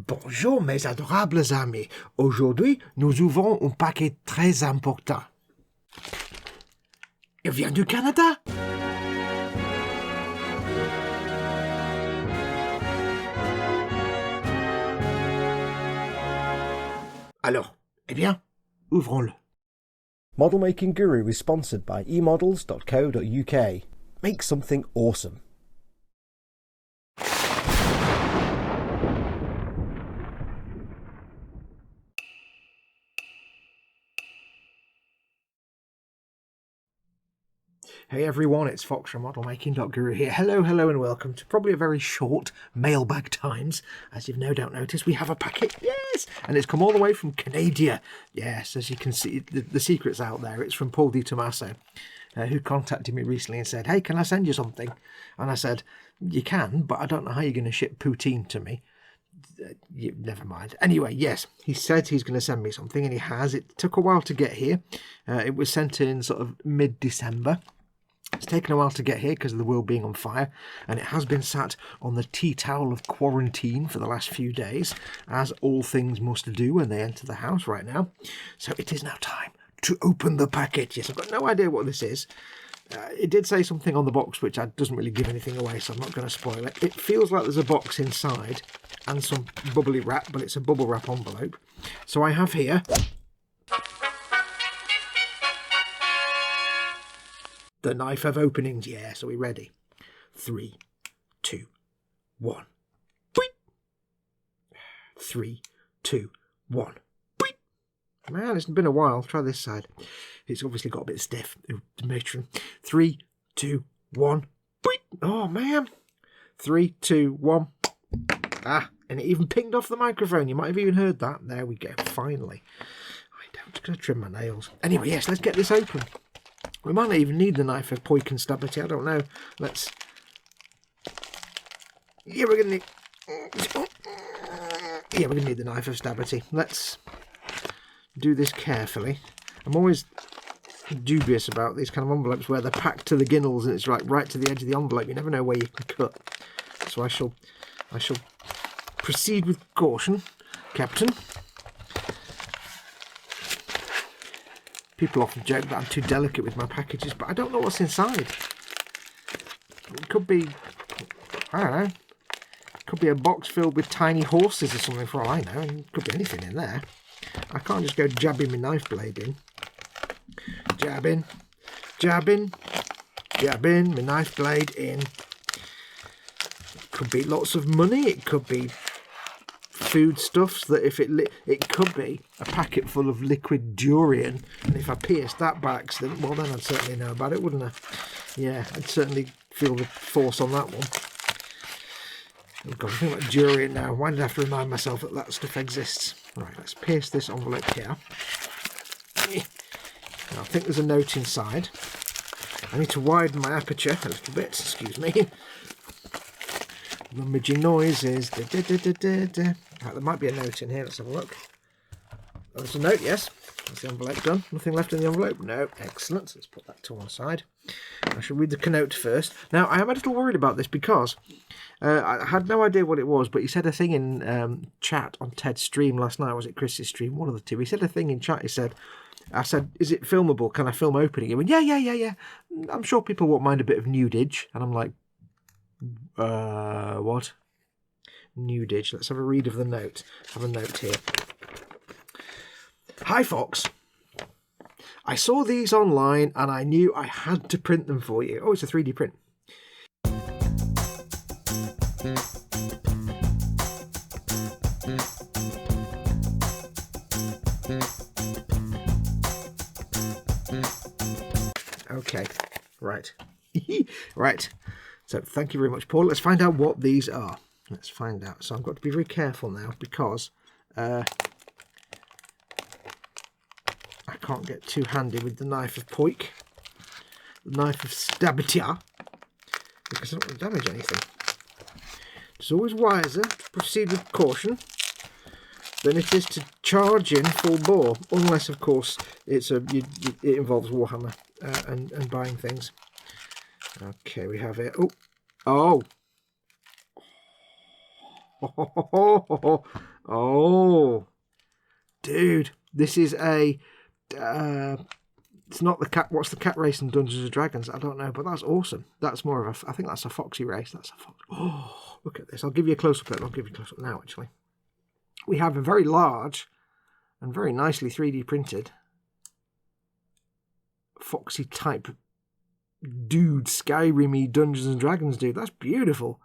Bonjour mes adorables amis. Aujourd'hui, nous ouvrons un paquet très important. Il vient du Canada. Alors, eh bien, ouvrons-le. Model Making Guru is sponsored by emodels.co.uk. Make something awesome. Hey everyone, it's Foxx from modelmaking.guru here. Hello, and welcome to probably a very short mailbag times. As you've no doubt noticed, we have a packet, yes! And it's come all the way from CANADIA. Yes, as you can see, the secret's out there. It's from Paul DiTomaso, who contacted me recently and said, hey, can I send you something? And I said, you can, but I don't know how you're going to ship poutine to me. Never mind. Anyway, yes, he said he's going to send me something, and he has. It took a while to get here. It was sent in sort of mid-December. It's taken a while to get here because of the world being on fire, and it has been sat on the tea towel of quarantine for the last few days, as all things must do when they enter the house right now. So it is now time to open the packet. Yes, I've got no idea what this is. It did say something on the box which doesn't really give anything away, so I'm not going to spoil it. It feels like there's a box inside and some bubbly wrap, but it's a bubble wrap envelope. So I have here the knife of openings. Yes, are we ready? 3, 2, 1. Boing! 3, 2, 1. Boing! Man, it's been a while. Try this side. It's obviously got a bit stiff. The matron. 3, 2, 1. Boing! Oh, man. 3, 2, 1. Ah, and it even pinged off the microphone. You might have even heard that. There we go. Finally. I'm just going to trim my nails. Anyway, yes, let's get this open. We might not even need the knife of poik and stability. I don't know. Let's. Yeah, we're gonna need. Yeah, we're gonna need the knife of stability. Let's do this carefully. I'm always dubious about these kind of envelopes where they're packed to the ginnels and it's right to the edge of the envelope. You never know where you can cut. So I shall proceed with caution, Captain. People often joke that I'm too delicate with my packages, but I don't know what's inside. It could be, I don't know, it could be a box filled with tiny horses or something for all I know. It could be anything in there. I can't just go jabbing my knife blade in. Jabbing, my knife blade in. It could be lots of money. It could be foodstuffs that if it could be a packet full of liquid durian, and if I pierced that by accident, well then I'd certainly know about it, wouldn't I? Yeah, I'd certainly feel the force on that one. Oh God, I think about durian now. Why did I have to remind myself that that stuff exists? Right, let's pierce this envelope here. Now, I think there's a note inside. I need to widen my aperture a little bit, excuse me. Rummaging noises. Right, there might be a note in here. Let's have a look. Oh, there's a note, yes. That's the envelope done. Nothing left in the envelope? No. Excellent. Let's put that to one side. I shall read the note first. Now, I am a little worried about this because I had no idea what it was, but he said a thing in chat on Ted's stream last night. Was it Chris's stream? One of the two. He said a thing in chat. I said, is it filmable? Can I film opening? He went, yeah. I'm sure people won't mind a bit of nudage. And I'm like, what? Nudage. Let's have a read of the note. I have a note here. Hi, Fox. I saw these online and I knew I had to print them for you. Oh, it's a 3D print. Okay, right. Right. So thank you very much, Paul. Let's find out what these are. Let's find out. So I've got to be very careful now because I can't get too handy with the knife of poik, the knife of stabitia, because I don't want to damage anything. It's always wiser to proceed with caution than it is to charge in full bore, unless, of course, it involves Warhammer and buying things. Okay, we have it. Oh! Oh, dude, this is a. It's not the cat. What's the cat race in Dungeons and Dragons? I don't know, but that's awesome. That's more of a. I think that's a Foxy race. That's a Fox. Oh, look at this. I'll give you a close up. I'll give you a close up now. Actually, we have a very large and very nicely 3D printed Foxy type dude, Skyrim-y Dungeons and Dragons dude. That's beautiful.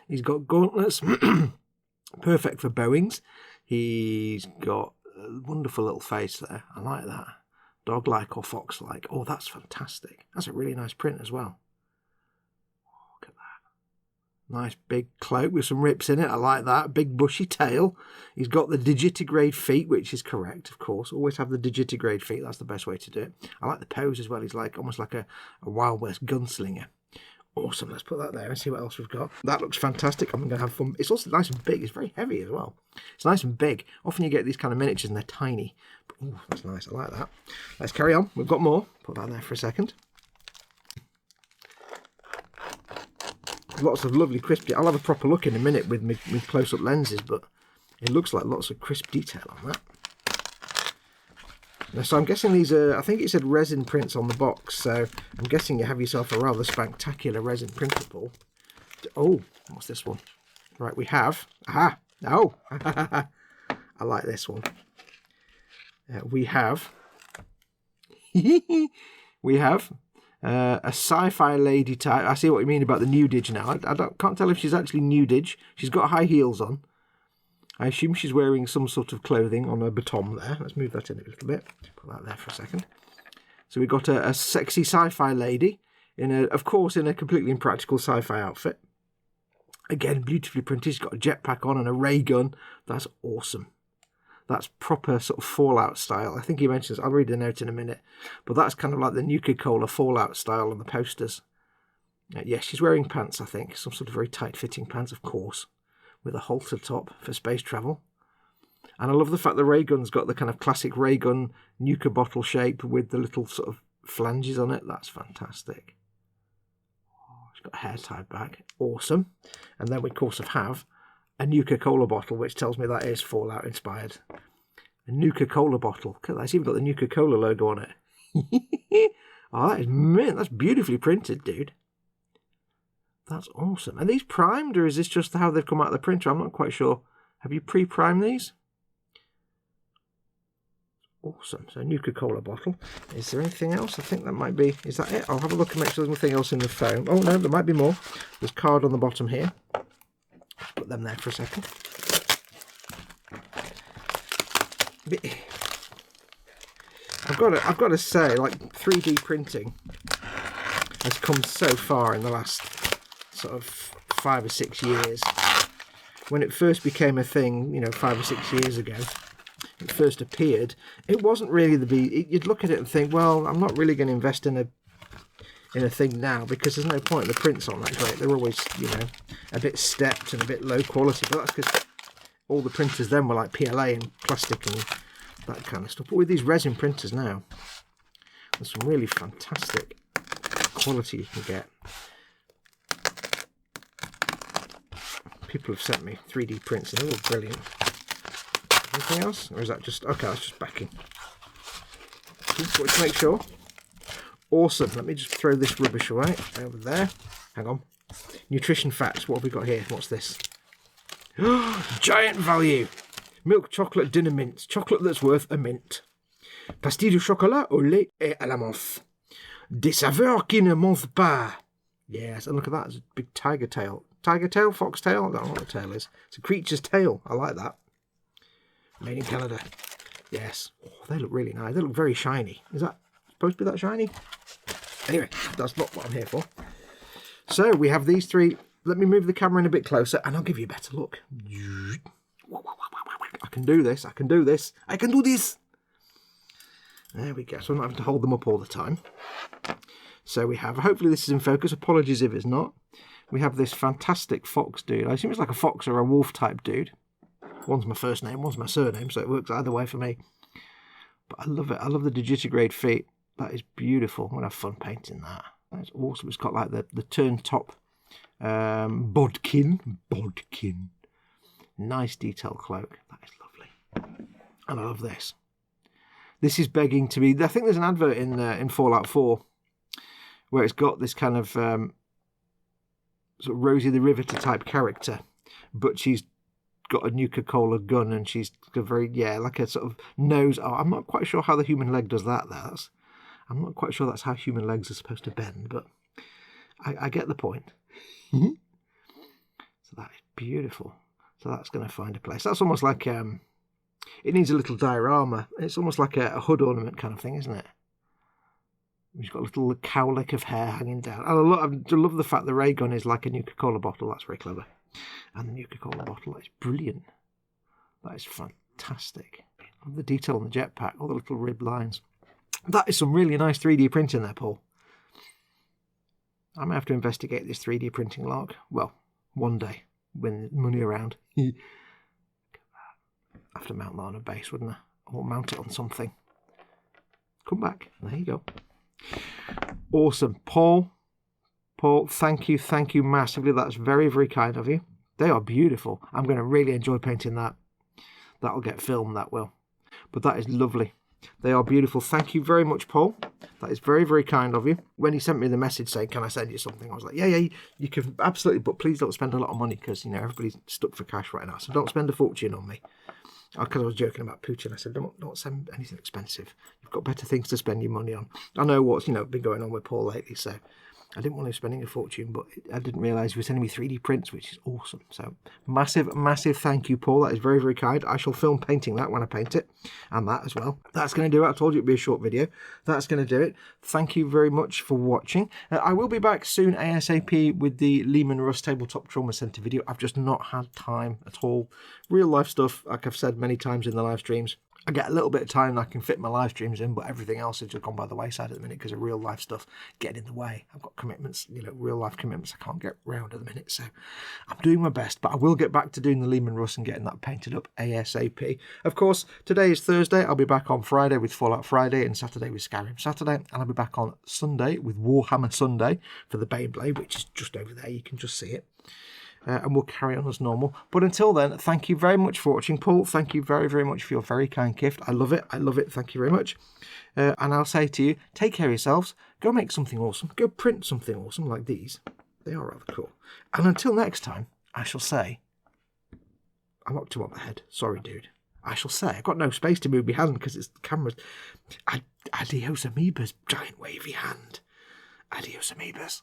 He's got gauntlets, perfect for bowings. He's got a wonderful little face there. I like that. Dog-like or fox-like. Oh, that's fantastic. That's a really nice print as well. Look at that. Nice big cloak with some rips in it. I like that. Big bushy tail. He's got the digitigrade feet, which is correct, of course. Always have the digitigrade feet. That's the best way to do it. I like the pose as well. He's like almost like a Wild West gunslinger. Awesome. Let's put that there and see what else we've got. That looks fantastic. I'm going to have fun. It's also nice and big. It's very heavy as well. It's nice and big. Often you get these kind of miniatures and they're tiny. But, ooh, that's nice. I like that. Let's carry on. We've got more. Put that there for a second. Lots of lovely crisp. I'll have a proper look in a minute with my close-up lenses, but it looks like lots of crisp detail on that. So I'm guessing these are, I think it said resin prints on the box, so I'm guessing you have yourself a rather spectacular resin printable. Oh, what's this one? Right, we have, aha, oh, I like this one. We have a sci-fi lady type. I see what you mean about the nudage now. I can't tell if she's actually nudage. She's got high heels on. I assume she's wearing some sort of clothing on her baton there. Let's move that in a little bit. Put that there for a second. So we've got a sexy sci-fi lady, of course, in a completely impractical sci-fi outfit. Again, beautifully printed. She's got a jetpack on and a ray gun. That's awesome. That's proper sort of Fallout style. I think he mentions, I'll read the note in a minute, but that's kind of like the Nuka-Cola Fallout style on the posters. Yes, she's wearing pants, I think. Some sort of very tight-fitting pants, of course, with a halter top for space travel. And I love the fact the ray gun's got the kind of classic ray gun Nuka bottle shape with the little sort of flanges on it. That's fantastic. Oh, it's got a hair tied back. Awesome. And then we, of course, have a Nuka-Cola bottle, which tells me that is Fallout inspired. A Nuka-Cola bottle. Look at that. It's even got the Nuka-Cola logo on it. Oh, that is mint. That's beautifully printed, dude. That's awesome. Are these primed, or is this just how they've come out of the printer? I'm not quite sure. Have you pre-primed these? Awesome. So Nuka-Cola bottle. Is there anything else? I think that might be... Is that it? I'll have a look and make sure there's nothing else in the foam. Oh, no, there might be more. There's card on the bottom here. Put them there for a second. I've got to say, like, 3D printing has come so far in the last sort of 5 or 6 years. When it first became a thing, 5 or 6 years ago, it first appeared, it wasn't really you'd look at it and think, well, I'm not really going to invest in a thing now because there's no point. The prints aren't that great. They're always, a bit stepped and a bit low quality, but that's because all the printers then were like PLA and plastic and that kind of stuff. But with these resin printers now, there's some really fantastic quality you can get. People have sent me 3D prints and they look brilliant. Anything else? Or is that just... Okay, that's just backing. Just wanted to make sure. Awesome. Let me just throw this rubbish away. Over there. Hang on. Nutrition facts. What have we got here? What's this? Giant value. Milk chocolate dinner mints. Chocolate that's worth a mint. Pastille de chocolat au lait et à la menthe. Des saveurs qui ne mentent pas. Yes, and look at that. It's a big tiger tail. Tiger tail? Fox tail? I don't know what the tail is. It's a creature's tail. I like that. Made in Canada. Yes. Oh, they look really nice. They look very shiny. Is that supposed to be that shiny? Anyway, that's not what I'm here for. So we have these three. Let me move the camera in a bit closer and I'll give you a better look. I can do this. I can do this. I can do this. There we go. So I'm not having to hold them up all the time. So we have, hopefully this is in focus. Apologies if it's not. We have this fantastic fox dude. I assume it's like a fox or a wolf type dude. One's my first name, one's my surname, so it works either way for me. But I love it. I love the digitigrade feet. That is beautiful. I'm going to have fun painting that. That's awesome. It's got like the turn top bodkin. Nice detail cloak. That is lovely. And I love this. This is begging to be... I think there's an advert in Fallout 4 where it's got this kind of sort of Rosie the Riveter type character, but she's got a Nuka-Cola gun and she's got like a sort of nose. Oh, I'm not quite sure how the human leg does that. I'm not quite sure that's how human legs are supposed to bend, but I get the point. So that is beautiful. So that's going to find a place. That's almost like it needs a little diorama. It's almost like a hood ornament kind of thing, isn't it? You've got a little cowlick of hair hanging down. And I love the fact the ray gun is like a Nuka-Cola bottle. That's very clever. And the Nuka-Cola bottle, that is brilliant. That is fantastic. I love the detail on the jetpack, all the little ribbed lines. That is some really nice 3D printing there, Paul. I may have to investigate this 3D printing lark. Well, one day, when there's money around. I have to mount that on a base, wouldn't I? Or mount it on something. Come back. There you go. Awesome. Paul, thank you massively. That's very, very kind of you. They are beautiful. I'm going to really enjoy painting that. That'll get filmed, that will. But that is lovely. They are beautiful. Thank you very much, Paul. That is very, very kind of you. When he sent me the message saying, can I send you something? I was like, yeah, you can absolutely, but please don't spend a lot of money because, everybody's stuck for cash right now. So don't spend a fortune on me. Because I was joking about Putin, I said, don't send anything expensive. You've got better things to spend your money on. I know what's, been going on with Paul lately, so I didn't want him spending a fortune, but I didn't realise he was sending me 3D prints, which is awesome. So massive, massive thank you, Paul. That is very, very kind. I shall film painting that when I paint it, and that as well. That's going to do it. I told you it'd be a short video. That's going to do it. Thank you very much for watching. I will be back soon ASAP with the Lehman Russ Tabletop Trauma Centre video. I've just not had time at all. Real life stuff, like I've said many times in the live streams. I get a little bit of time I can fit my live streams in, but everything else has just gone by the wayside at the minute because of real life stuff getting in the way. I've got commitments, real life commitments I can't get round at the minute, so I'm doing my best, but I will get back to doing the Lehman Russ and getting that painted up ASAP. Of course, today is Thursday. I'll be back on Friday with Fallout Friday and Saturday with Skyrim Saturday, and I'll be back on Sunday with Warhammer Sunday for the Beyblade, which is just over there. You can just see it. And we'll carry on as normal. But until then, thank you very much for watching. Paul, thank you very, very much for your very kind gift. I love it. I love it. Thank you very much. And I'll say to you, take care of yourselves. Go make something awesome. Go print something awesome like these. They are rather cool. And until next time, I shall say... I knocked him on the head. Sorry, dude. I shall say... I've got no space to move my hand because it's the camera's... Adios, amoebas, giant wavy hand. Adios, amoebas.